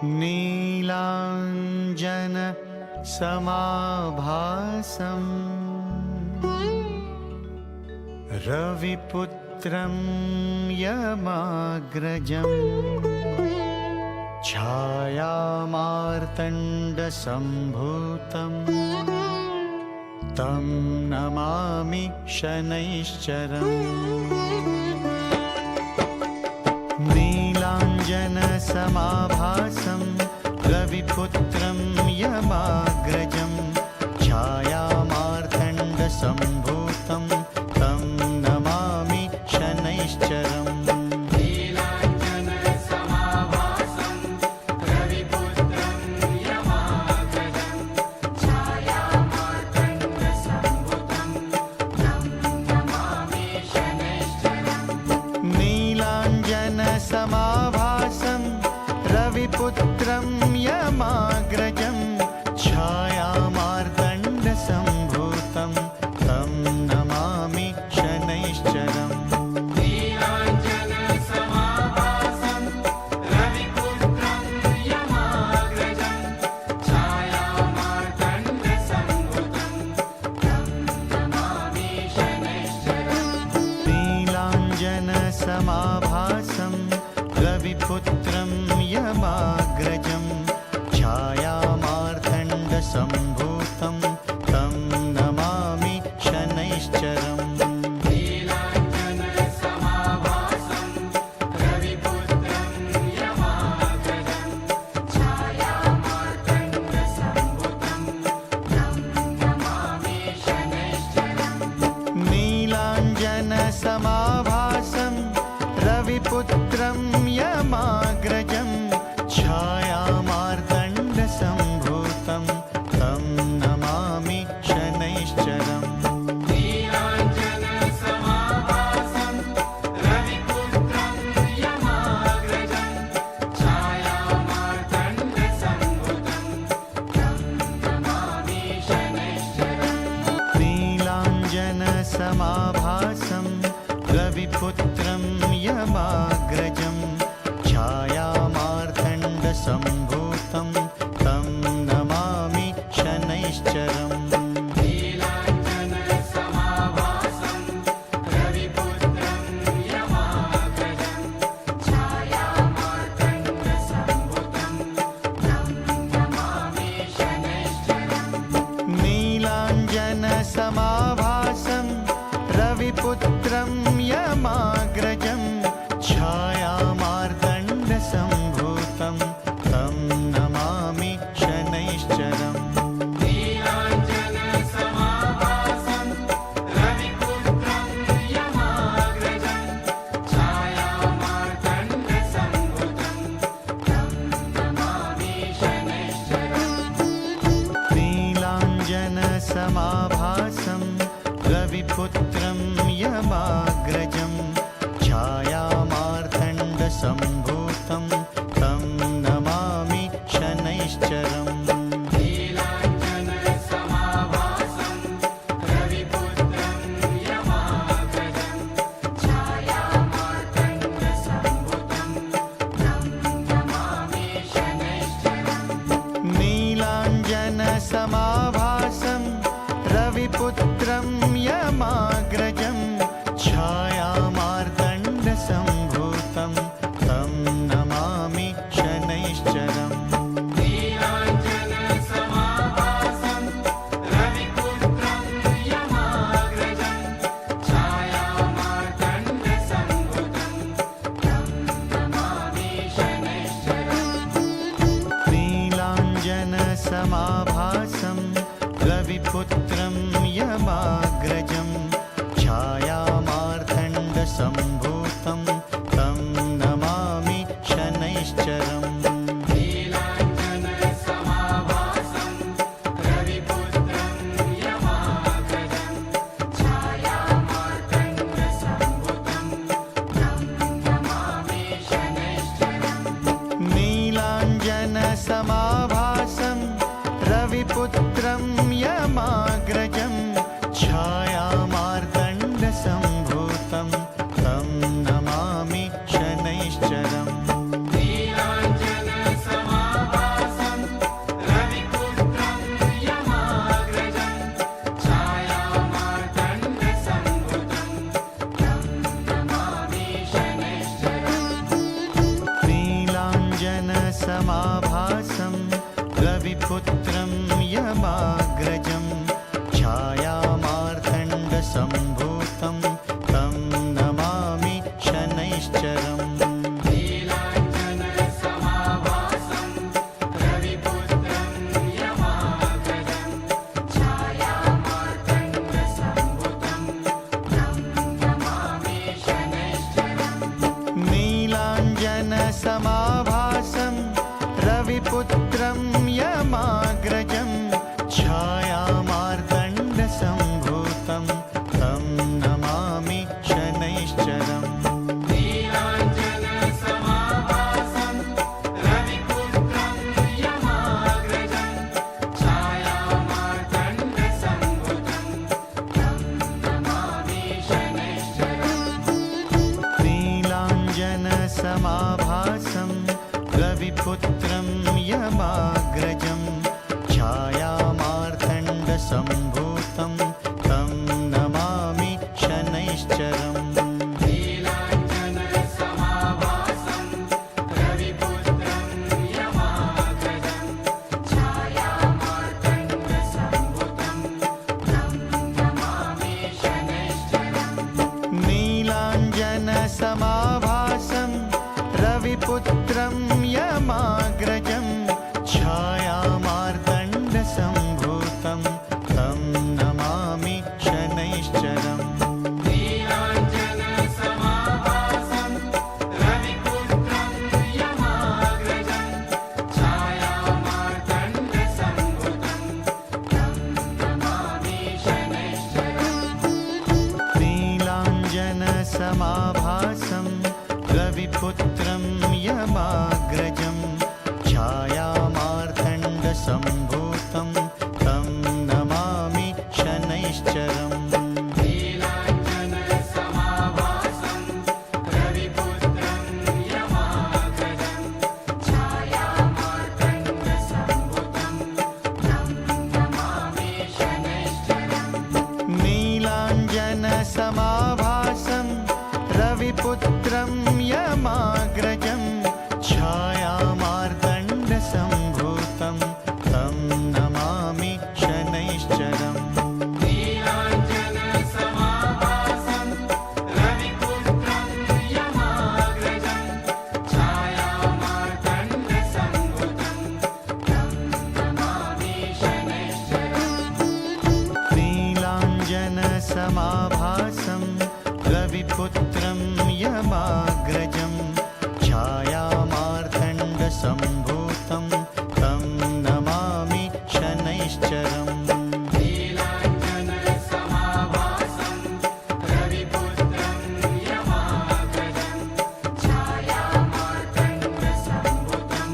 नीलाञ्जन समाभासम् रविपुत्रं यमाग्रजम् छायामार्तण्डसम्भूतं तं नमामि शनैश्चरम्। नीलाञ्जनसमाभासं रविपुत्रं यमाग्रजं छायामार्तण्डसम्भूतं तं नमामि शनैश्चरम्। समाभासं रविपुत्रं यमाग्रजं छायामार्तण्डसम्भूतं तं नमामि शनैश्चरम्। नीलाञ्जनसमाभासं रविपुत्रं यमाग्रजं छायामार्तण्डसम्भूतं तं नमामि शनैश्चरम्। नीलाञ्जनसमाभासं रविपुत्रं यमाग्रजं छायामार्तण्डसम्भूतं तं नमामि शनैश्चरम्। नीलाञ्जनसमाभासं रविपुत्रं यमाग्रजं छायामार्तण्डसम्भूतं तं नमामि शनैश्चरम्। नीलाञ्जनसमाभासं रविपुत्रं यमाग्रजं छायामार्तण्डसम्भूतं तं नमामि शनैश्चरम्। नीलाञ्जनसमाभासं रविपुत्रं यमाग्रजं छायामार्तण्डसम्भूतं तं नमामि शनैश्चरम्। नीलाञ्जनसमाभासं रविपुत्रं यमाग्रजं छायामार्तण्डसम्भूतं तं नमामि शनैश्चरम्। नीलाञ्जनसमाभासं रविपुत्रं यमाग्रजं छायामार्तण्डसम्भूतं तं नमामि शनैश्चरम्। नीलाञ्जनसमाभासं रविपुत्रं यमाग्रजं छायामार्तण्डसम्भूतं तं नमामि शनैश्चरम्। नीलाञ्जनसमाभासं रविपुत्रं यमाग्रजं छायामार्तण्डसम्भूतं तं नमामि शनैश्चरम्। नीलाञ्जनसमाभासं रविपुत्रं यमाग्रजं छायामार्तण्डसम्भूतं तं नमामि शनैश्चरम्। नीलाञ्जनसमाभासं रविपुत्रं यमाग्रजं छायामार्तण्डसम्भूतं तं नमामि शनैश्चरम्। नीलाञ्जनसमाभासं रविपुत्रं यमाग्रजं छायामार्तण्डसम्भूतं तं नमामि शनैश्चरम्। नीलाञ्जनसमाभासं रविपुत्रं यमाग्रजं छायामार्तण्डसम्भूतं तं नमामि शनैश्चरम्। नीलाञ्जनसमाभासं रविपुत्रं यमाग्रजं छायामार्तण्डसम्भूतं तं नमामि शनैश्चरम्। नीलाञ्जनसमाभासं रविपुत्रं यमाग्रजं छायामार्तण्डसम्भूतं तं नमामि शनैश्चरम्। नीलाञ्जनसमाभासं रविपुत्रं यमाग्रजं छायामार्तण्डसम्भूतं तं नमामि शनैश्चरम्। नीलाञ्जन समाभासं रविपुत्रं यमाग्रजं छायामार्तण्डसम्भूतं तं नमामि शनैश्चरम् समाभासं रविपुत्रं यमाग्रजं छायामार्तण्डसम्भूतं तं नमामि शनैश्चरम् नीलाञ्जनसमाभासं रविपुत्रं यमाग्रजं छायामार्तण्डसम्भूतं तं नमामि शनैश्चरम् नीलाञ्जनसमाभासं रविपुत्रं यमाग्रजं छायामार्तण्डसम्भूतं तं नमामि शनैश्चरम् नीलाञ्जनसमाभासं रविपुत्रं यमाग्रजं छायामार्तण्डसम्भूतं तं नमामि शनैश्चरम् नीलाञ्जनसमाभासं रविपुत्रं यमाग्रजं छायामार्तण्डसम्भूतं तं नमामि शनैश्चरम् नीलाञ्जनसमाभासं रविपुत्रं यमाग्रजं छायामार्तण्डसम्भूतं तं नमामि शनैश्चरम् नीलाञ्जनसमाभासं रविपुत्रं यमाग्रजं छायामार्तण्डसम्भूतं तं नमामि शनैश्चरम् नीलाञ्जनसमाभासं रविपुत्रं यमाग्रजं छायामार्तण्डसम्भूतं तं नमामि शनैश्चरम् नीलाञ्जनसमाभासं रविपुत्रं यमाग्रजं छायामार्तण्डसम्भूतं तं नमामि शनैश्चरम् नीलाञ्जनसमाभासं रविपुत्रं यमाग्रजं छायामार्तण्डसम्भूतं तं नमामि शनैश्चरम् नीलाञ्जनसमाभासं रविपुत्रं यमाग्रजं छायामार्तण्डसम्भूतं तं नमामि शनैश्चरम् नीलाञ्जनसमाभासं रविपुत्रं यमाग्रजं छायामार्तण्डसम्भूतं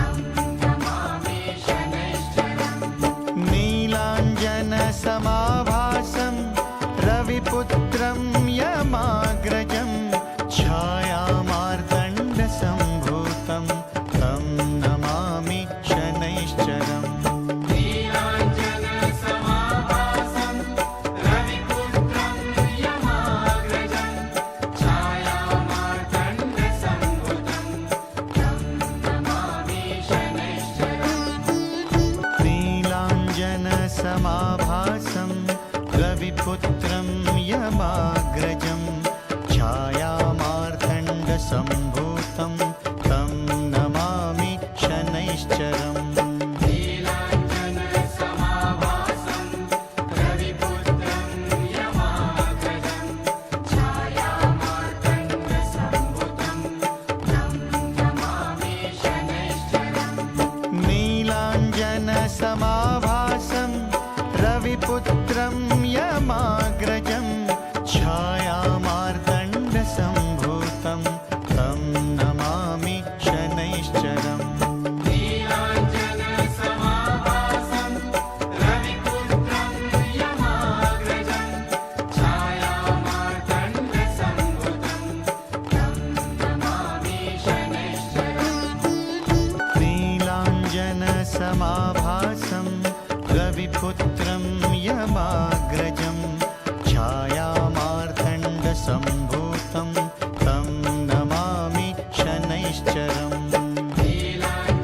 तं नमामि शनैश्चरम् नीलाञ्जनसमाभासं रविपुत्रं यमाग्रजं छायामार्तण्डसम्भूतं तं नमामि शनैश्चरम् नीलाञ्जनसमाभासं रविपुत्रं यमाग्रजं छायामार्तण्डसम्भूतं तं नमामि शनैश्चरम् नीलाञ्जनसमाभासं रविपुत्रं यमाग्रजं छायामार्तण्डसम्भूतं तं नमामि शनैश्चरम् नीलाञ्जनसमाभासं रविपुत्रं यमाग्रजं छायामार्तण्डसम्भूतं तं नमामि शनैश्चरम् नीलाञ्जनसमाभासं रविपुत्रं यमाग्रजं छायामार्तण्डसम्भूतं तं नमामि शनैश्चरम् नीलाञ्जनसमाभासं रविपुत्रं यमाग्रजं छायामार्तण्डसम्भूतं तं नमामि शनैश्चरम् नीलाञ्जनसमाभासं रविपुत्रं यमाग्रजं छायामार्तण्डसम्भूतं तं नमामि शनैश्चरम् नीलाञ्जनसमाभासं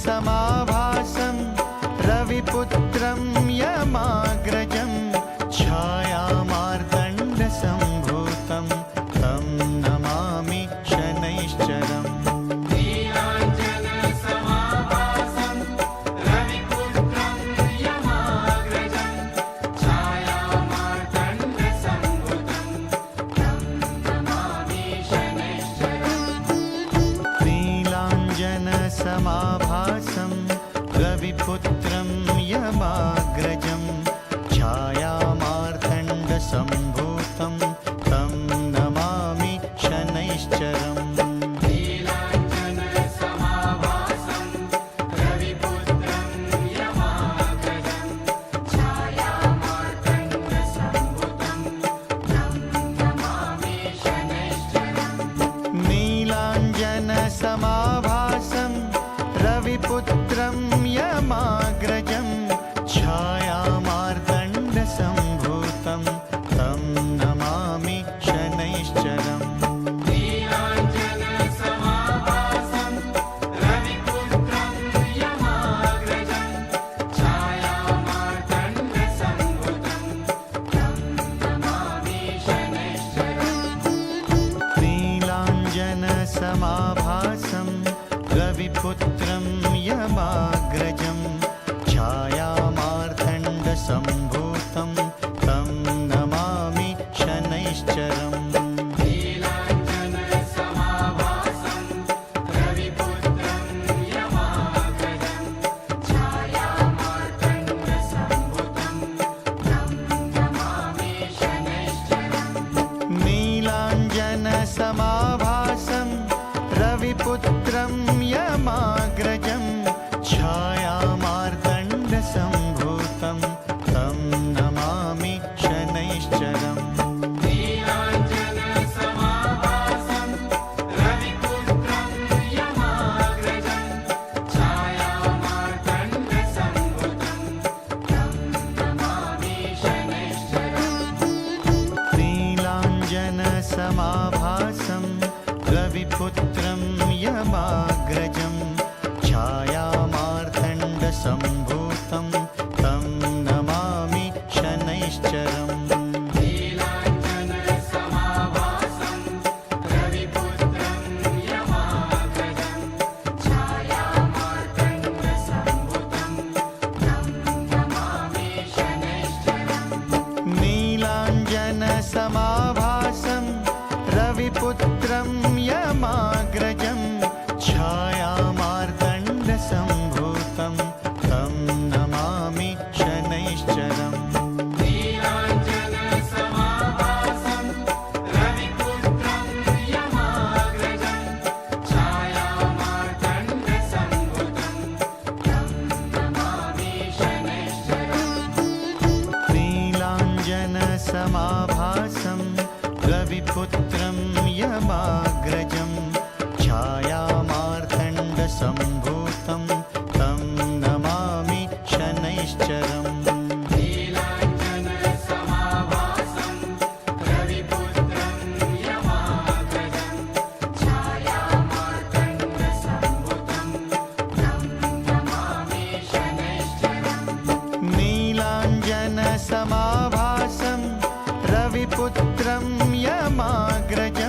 समाभासं रविपुत्रं यमाग्रजं छायामार्तण्डसम्भूतं तं नमामि शनैश्चरम् समाभासं रविपुत्रं यमाग्रजं छायामार्तण्डसम्भूतं तं नमामि शनैश्चरम् नीलाञ्जनसमाभासं रविपुत्रं यमाग्रजं छायामार्तण्डसम्भूतं तं नमामि शनैश्चरम् नीलाञ्जनसमाभासं रविपुत्रं यमाग्रजं छायामार्तण्डसम्भूतं तं नमामि शनैश्चरम् नीलाञ्जनसमाभासं रविपुत्रं यमाग्रजं छायामार्तण्डसम्भूतं तं नमामि शनैश्चरम् नीलाञ्जनसमाभासं रविपुत्रं यमाग्रजं छायामार्तण्डसम्भूतं तं नमामि शनैश्चरम् नीलाञ्जनसमाभासं रविपुत्रं यमाग्रजं छायामार्तण्डसम्भूतं तं नमामि शनैश्चरम् नीलाञ्जनसमाभासं रविपुत्रं यमाग्रजं छायामार्तण्डसम्भूतं तं नमामि शनैश्चरम् नीलाञ्जनसमाभासं रविपुत्रं यमाग्रजं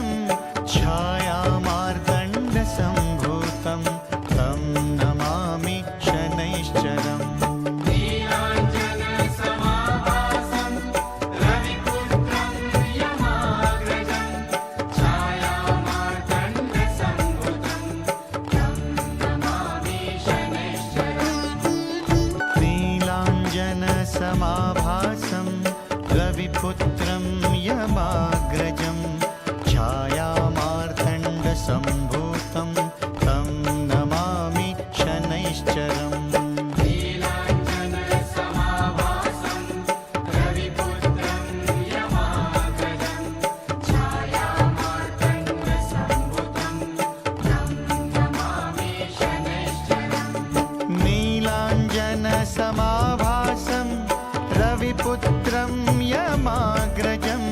छायामार्तण्डसम्भूतं तं नमामि शनैश्चरम् नीलाञ्जनसमाभासं रविपुत्रं यमाग्रजं छायामार्तण्डसम्भूतं तं नमामि शनैश्चरम् नीलाञ्जनसमाभासं रविपुत्रं यमाग्रजं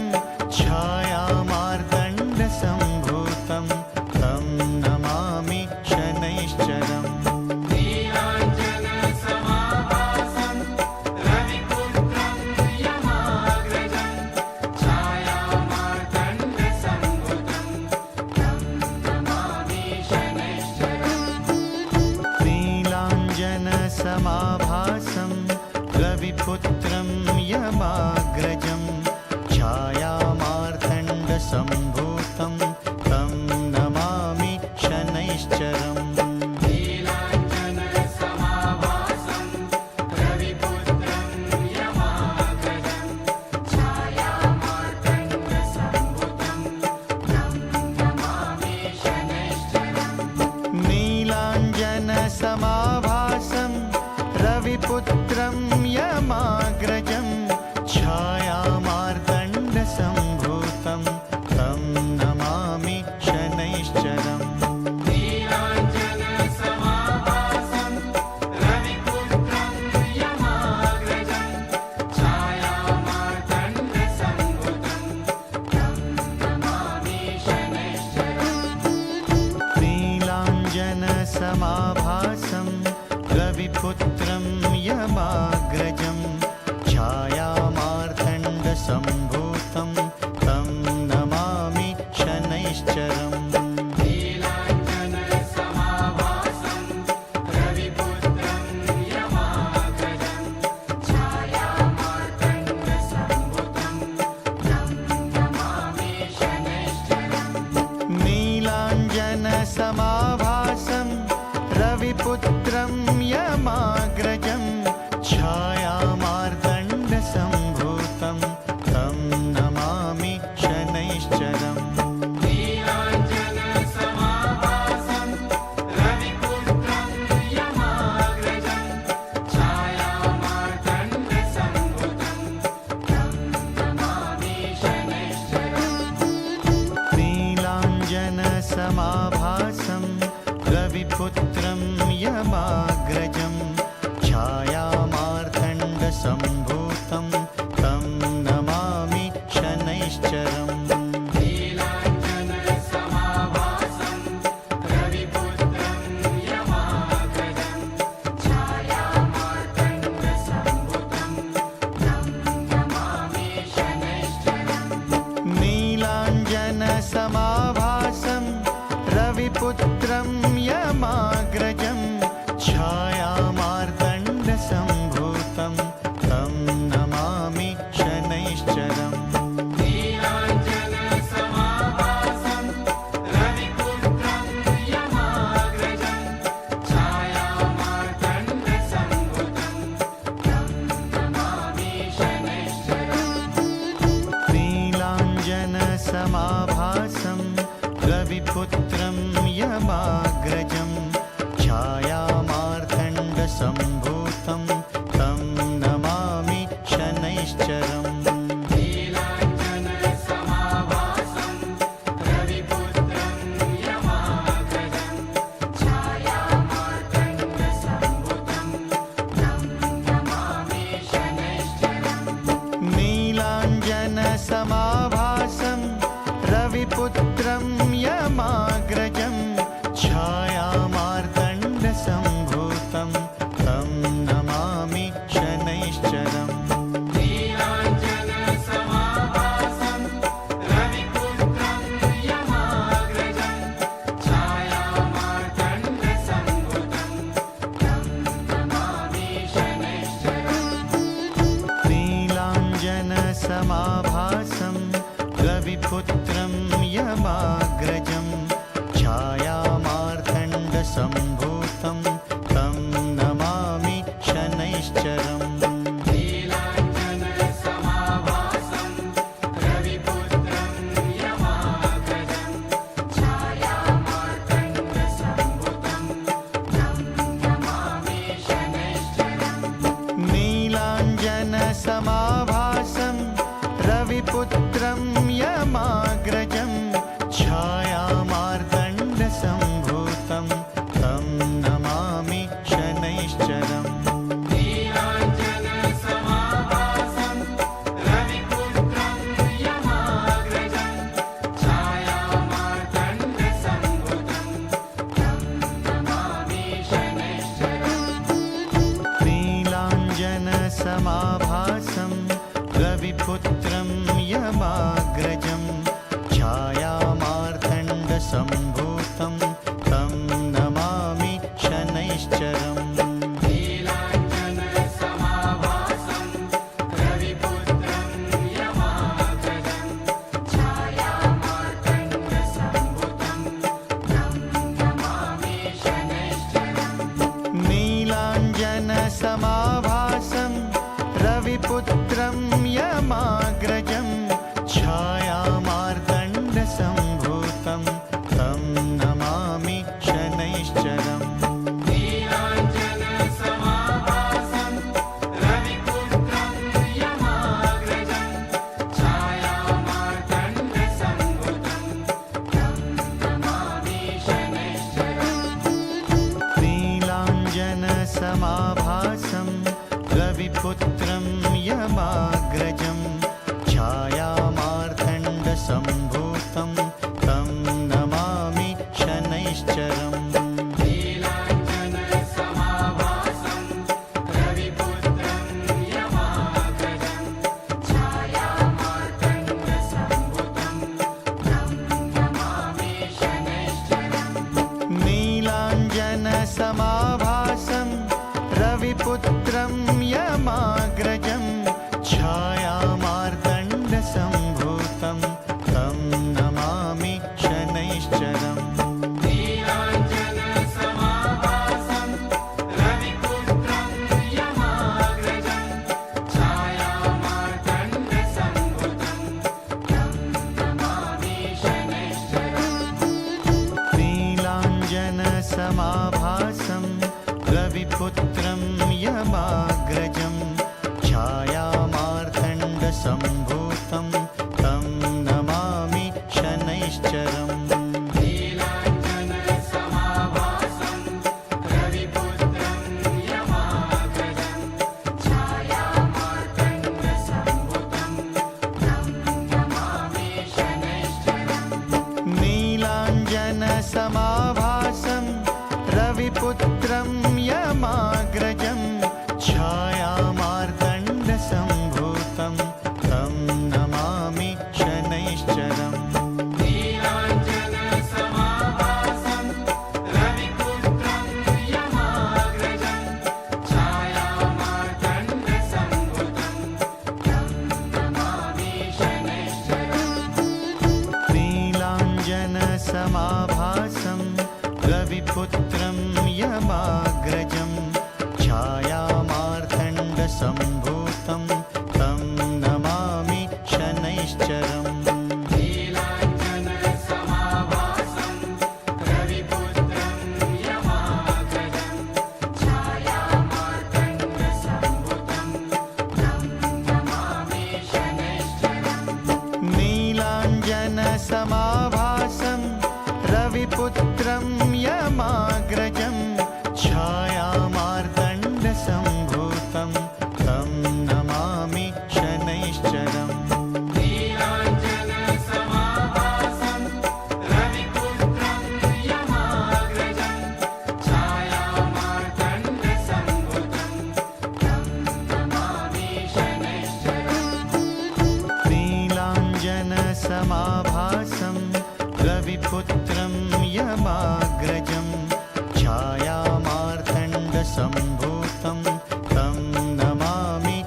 छायामार्तण्डसम्भूतं तं नमामि शनैश्चरम् नीलाञ्जनसमाभासं रविपुत्रं यमाग्रजं छायामार्तण्डसम्भूतं तं नमामि शनैश्चरम् नीलाञ्जनसमाभासं रविपुत्रं यमाग्रजं छायामार्तण्डसम्भूतं तं नमामि शनैश्चरम् नीलाञ्जनसमाभासं रविपुत्रं यमाग्रजं छायामार्तण्डसम्भूतं तं नमामि शनैश्चरम् नीलाञ्जनसमाभासं रविपुत्रं यमाग्रजं छायामार्तण्डसम्भूतं तं नमामि शनैश्चरम् नीलाञ्जनसमाभासं रविपुत्रं यमाग्रजं छायामार्तण्डसम्भूतं तं नमामि शनैश्चरम् नीलाञ्जनसमाभासं रविपुत्रं यमाग्रजं छायामार्तण्डसम्भूतं तं नमामि शनैश्चरम् नीलाञ्जनसमाभासं रविपुत्रं यमाग्रजं छायामार्तण्डसम्भूतं तं नमामि शनैश्चरम् नीलाञ्जनसमाभासं रविपुत्रं यमाग्रजं छायामार्तण्डसम्भूतं तं नमामि शनैश्चरम् नीलाञ्जनसमाभासं रविपुत्रं यमाग्रजं छायामार्तण्डसम्भूतं तं नमामि शनैश्चरम् नीलाञ्जनसमाभासं रविपुत्रं यमाग्रजं छायामार्तण्डसम्भूतं तं नमामि शनैश्चरम् समाभासं रविपुत्रं यमाग्रजं छायामार्तण्डसम्भूतं तं नमामि शनैश्चरम् समाभासं रविपुत्रं यमाग्रजं छायामार्तण्डसम्भूतं तं नमामि शनैश्चरम् नीलाञ्जनसमाभासं रविपुत्रं यमाग्रजं छायामार्तण्डसम्भूतं तं नमामि शनैश्चरम् नीलाञ्जनसमाभासं रविपुत्रं यमाग्रजं छायामार्तण्डसम्भूतं तं नमामि शनैश्चरम् नीलाञ्जनसमाभासं रविपुत्रं यमाग्रजं छायामार्तण्डसम्भूतं तं नमामि शनैश्चरम् नीलाञ्जनसमाभासं रविपुत्रं यमाग्रजं छायामार्तण्डसम्भूतं तं नमामि शनैश्चरम् नीलाञ्जनसमाभासं रविपुत्रं यमाग्रजं छायामार्तण्डसम्भूतं तं नमामि शनैश्चरम् नीलाञ्जनसमाभासं रविपुत्रं यमाग्रजं छायामार्तण्डसम्भूतं तं नमामि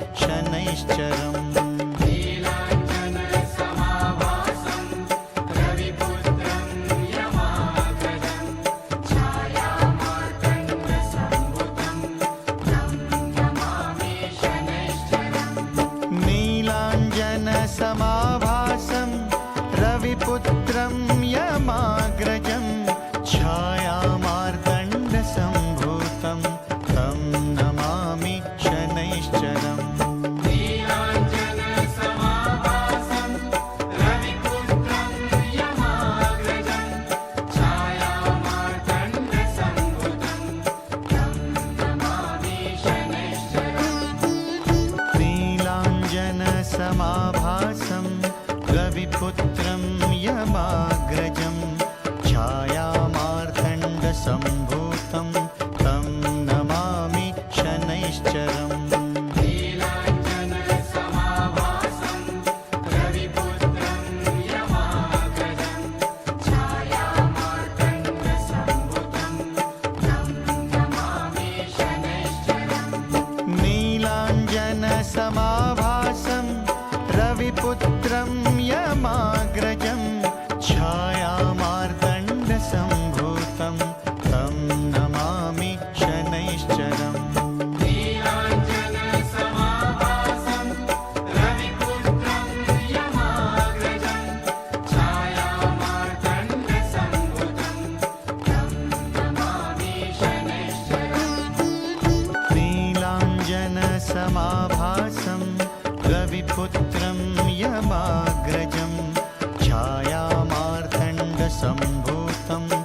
शनैश्चरम् नीलाञ्जनसमाभासं रविपुत्रं यमाग्रजं छायामार्तण्डसम्भूतं तं नमामि शनैश्चरम्